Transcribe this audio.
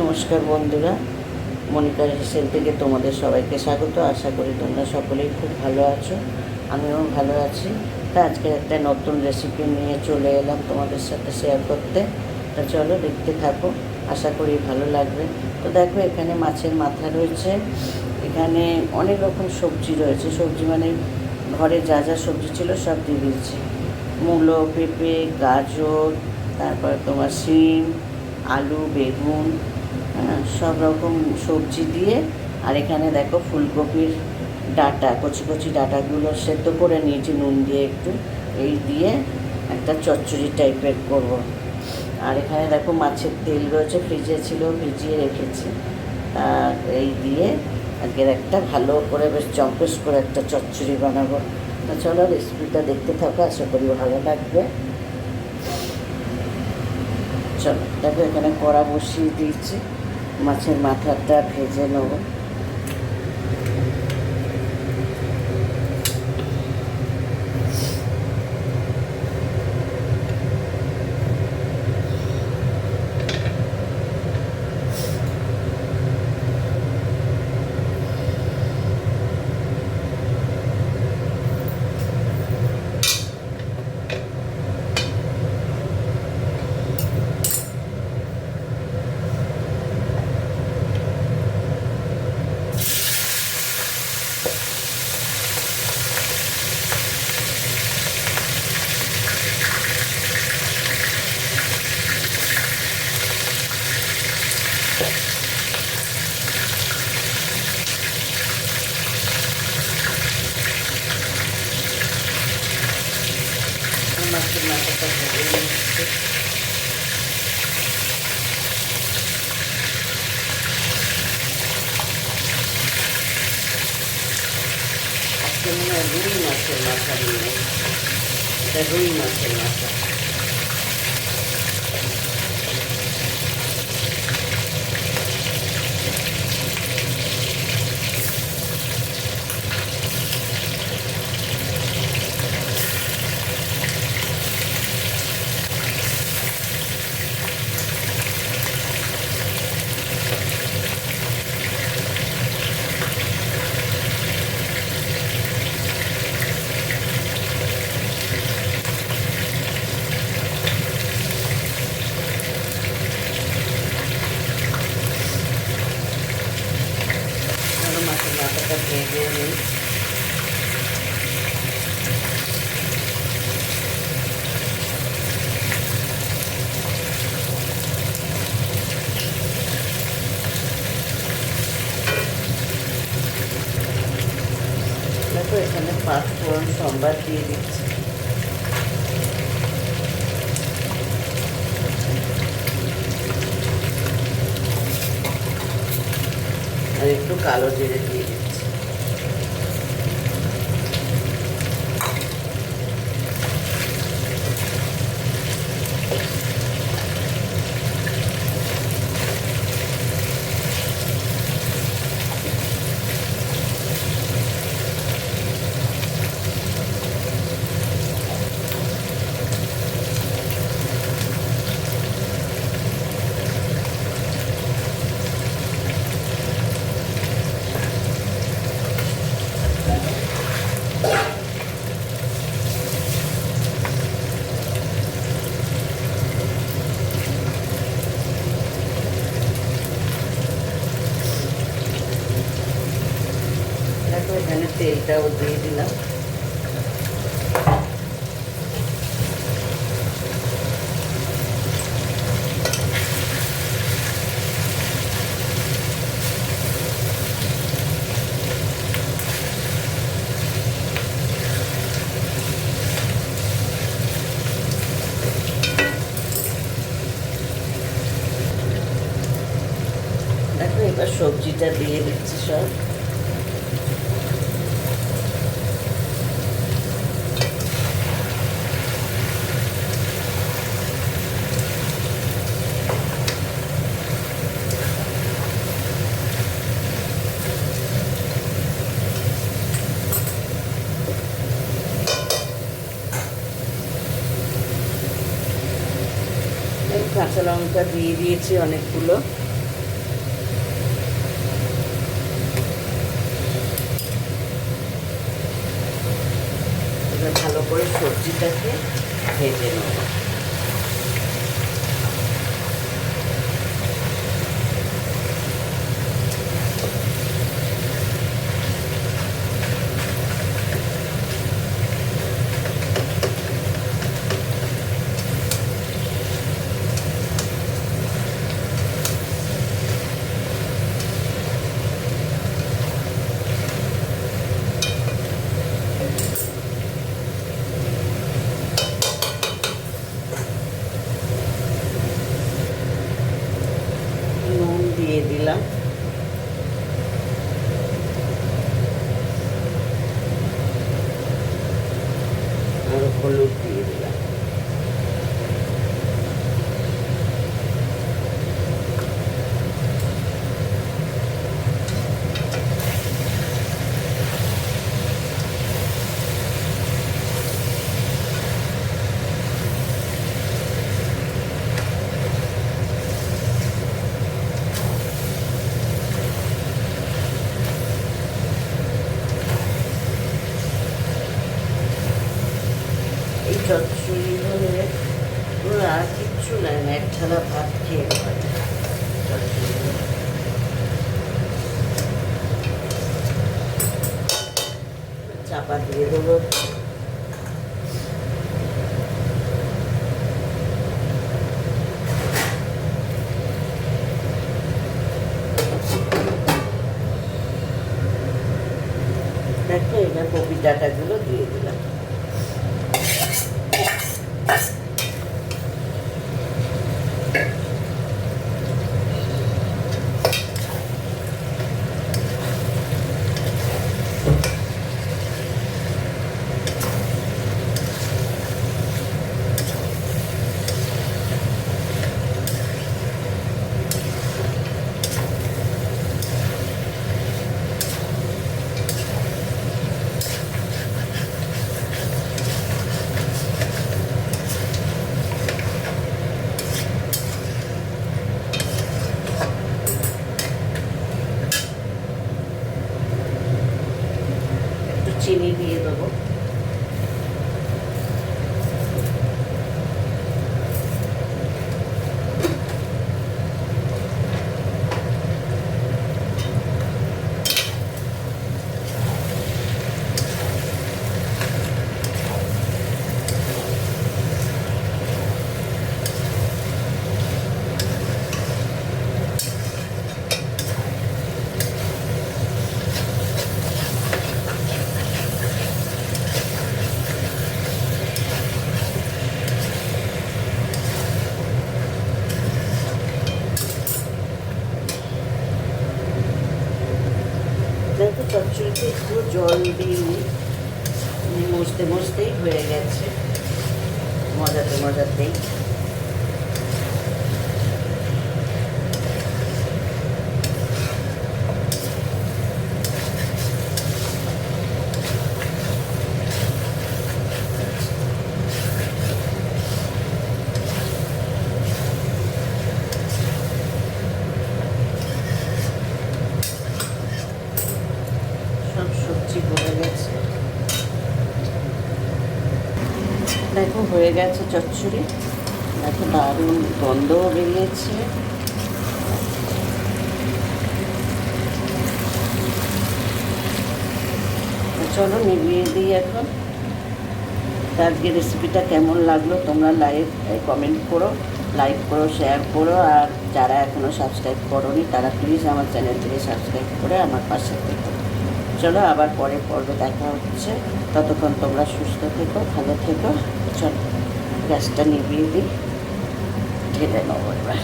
নমস্কার বন্ধুরা, মনিকার হেসেল থেকে তোমাদের সবাইকে স্বাগত। আশা করি তোমরা সকলেই খুব ভালো আছো, আমিও ভালো আছি। তা আজকে একটা নতুন রেসিপি নিয়ে চলে এলাম তোমাদের সাথে শেয়ার করতে। তা চলো দেখতে থাকো, আশা করি ভালো লাগবে। তো দেখো, এখানে মাছের মাথা রয়েছে, এখানে অনেক রকম সবজি রয়েছে। সবজি মানে ঘরে যা যা সবজি ছিল সব দিয়ে দিয়েছি। মূলো, পেঁপে, গাজর, তারপর তোমার শিম, আলু, বেগুন, সব রকম সবজি দিয়ে। আর এখানে দেখো ফুলকপির ডাঁটা, কচি কচি ডাঁটাগুলো সেদ্ধ করে নিয়েছি নুন দিয়ে একটু, এই দিয়ে একটা চচ্চড়ি টাইপের করব। আর এখানে দেখো মাছের তেল রয়েছে, ফ্রিজে ছিল, ভিজিয়ে রেখেছি। আর এই দিয়ে আজকের একটা ভালো করে বেশ জম্পেশ করে একটা চচ্চড়ি বানাবো। তো চলো রেসিপিটা দেখতে থাকো, আশা করি ভালো লাগবে। চলো দেখো, এখানে কড়া বসিয়ে দিয়েছি, মাছের মাথাটা ভেজে নেব। মাছের মাথাটা ভেজে নিচ্ছি। আজকে মনে হয় রুই মাছের মাথা নিয়ে, এটা রুই মাছের মাথা। মাছের মাথাটা ভেজে নিই। দেখো, এখানে 5 ফোড়ন সম্বার দিয়ে দিচ্ছি। আর একটু কালো জিরে দিয়ে দিচ্ছি। দেখো, এখানে তেলটাও দিয়ে দিলাম। দেখো, এবার সবজিটা দিয়ে দিচ্ছি সব। কাঁচা লঙ্কা দিয়ে দিয়েছি অনেকগুলো। করে সবজিটাকে ভেজে নেব। নুন দিয়ে দিলাম, আর হলুদ দিয়ে দিলাম। চচ্চড়ি হলে পুরো আর কিচ্ছু নেয় না, এক থালা ভাত খেয়ে পারে চচ্চড়ি। চাপা দিয়ে দেবো। দেখো এবার কপি ডাঁটাগুলো দিয়ে দিলাম। চিনি দিয়ে দেবো। দেখো চচ্চড়িতে একটু জল দিইনি, মজতে মজতেই হয়ে গেছে, মজাতে মজাতেই। সবজি হয়ে গেছে, দেখো হয়ে গেছে চচ্চড়ি। দেখো দারুণ গন্ধও বেরিয়েছে। চলো নিভিয়ে দিই এখন। আজকে রেসিপিটা কেমন লাগলো তোমরা কমেন্ট করো, লাইক করো, শেয়ার করো। আর যারা এখনও সাবস্ক্রাইব করোনি তারা প্লিজ আমার চ্যানেলটিকে সাবস্ক্রাইব করে আমার পাশে থেকো। চলো আবার পরের পর্বে দেখা হচ্ছে, ততক্ষণ তোমরা সুস্থ থেকো, ভালো থেকো। চলো গ্যাসটা নিভিয়ে দিই, ঢেলে নেবো এবার।